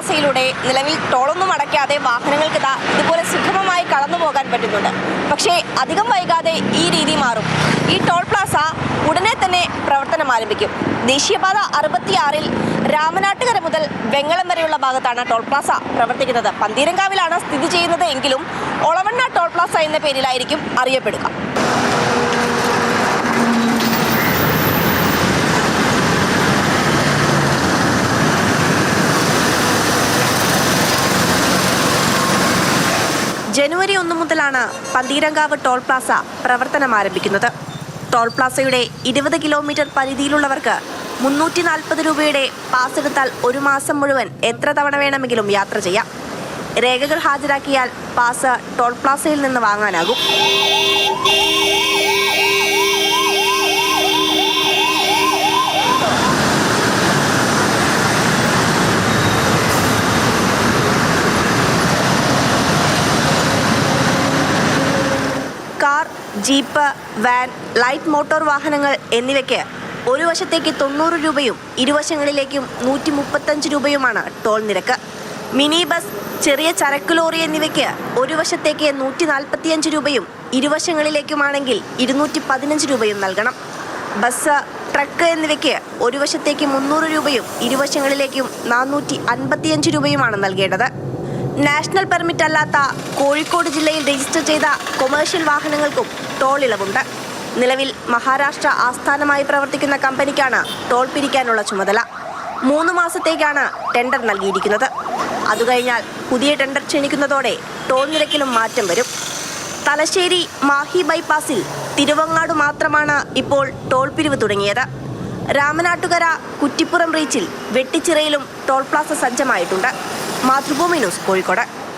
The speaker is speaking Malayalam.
പ്ലാസയിലൂടെ നിലവിൽ ടോളൊന്നും അടയ്ക്കാതെ വാഹനങ്ങൾക്ക് ഇതുപോലെ സുഗമമായി കടന്നു പോകാൻ പറ്റുന്നുണ്ട്. പക്ഷേ അധികം വൈകാതെ ഈ രീതി മാറും. ഈ ടോൾ പ്ലാസ ഉടനെ തന്നെ പ്രവർത്തനം ആരംഭിക്കും. ദേശീയപാത 66-ൽ രാമനാട്ടുകര മുതൽ വെങ്ങളം വരെയുള്ള ഭാഗത്താണ് ടോൾ പ്ലാസ പ്രവർത്തിക്കുന്നത്. പന്തീരങ്കാവിലാണ് സ്ഥിതി ചെയ്യുന്നത് എങ്കിലും ഒളവണ്ണ ടോൾ പ്ലാസ എന്ന പേരിലായിരിക്കും അറിയപ്പെടുക. ജനുവരി 1 മുതലാണ് പന്തീരങ്കാവ് ടോൾ പ്ലാസ പ്രവർത്തനം ആരംഭിക്കുന്നത്. ടോൾ പ്ലാസയുടെ 20 കിലോമീറ്റർ പരിധിയിലുള്ളവർക്ക് 340 രൂപയുടെ പാസ് എടുത്താൽ ഒരു മാസം മുഴുവൻ എത്ര തവണ വേണമെങ്കിലും യാത്ര ചെയ്യാം. രേഖകൾ ഹാജരാക്കിയാൽ പാസ് ടോൾ പ്ലാസയിൽ നിന്ന് വാങ്ങാനാകും. Car, jeep, van, light motor വാഹനങ്ങൾ എന്നിവയ്ക്ക് ഒരു വശത്തേക്ക് 90 രൂപയും ഇരുവശങ്ങളിലേക്കും 135 രൂപയുമാണ് ടോൾ നിരക്ക്. മിനി ബസ്, ചെറിയ ചരക്ക് ലോറി എന്നിവയ്ക്ക് ഒരു വശത്തേക്ക് 145 രൂപയും ഇരുവശങ്ങളിലേക്കുമാണെങ്കിൽ 215 രൂപയും നൽകണം. ബസ്, ട്രക്ക് എന്നിവയ്ക്ക് ഒരു വശത്തേക്ക് 300 രൂപയും ഇരുവശങ്ങളിലേക്കും 455 രൂപയുമാണ് നൽകേണ്ടത്. നാഷണൽ പെർമിറ്റ് അല്ലാത്ത കോഴിക്കോട് ജില്ലയിൽ രജിസ്റ്റർ ചെയ്ത കൊമേഴ്ഷ്യൽ വാഹനങ്ങൾക്കും ടോൾ ഇളവുണ്ട്. നിലവിൽ മഹാരാഷ്ട്ര ആസ്ഥാനമായി പ്രവർത്തിക്കുന്ന കമ്പനിക്കാണ് ടോൾ പിരിക്കാനുള്ള ചുമതല. 3 മാസത്തേക്കാണ് ടെൻഡർ നൽകിയിരിക്കുന്നത്. അതുകഴിഞ്ഞാൽ പുതിയ ടെൻഡർ ക്ഷണിക്കുന്നതോടെ ടോൾ നിരക്കിലും മാറ്റം വരും. തലശ്ശേരി മാഹി ബൈപ്പാസിൽ തിരുവങ്ങാട് മാത്രമാണ് ഇപ്പോൾ ടോൾ പിരിവ് തുടങ്ങിയത്. രാമനാട്ടുകര കുറ്റിപ്പുറം റീച്ചിൽ വെട്ടിച്ചിറയിലും ടോൾ പ്ലാസ സജ്ജമായിട്ടുണ്ട്. മാതൃഭൂമി ന്യൂസ്, കോഴിക്കോട്.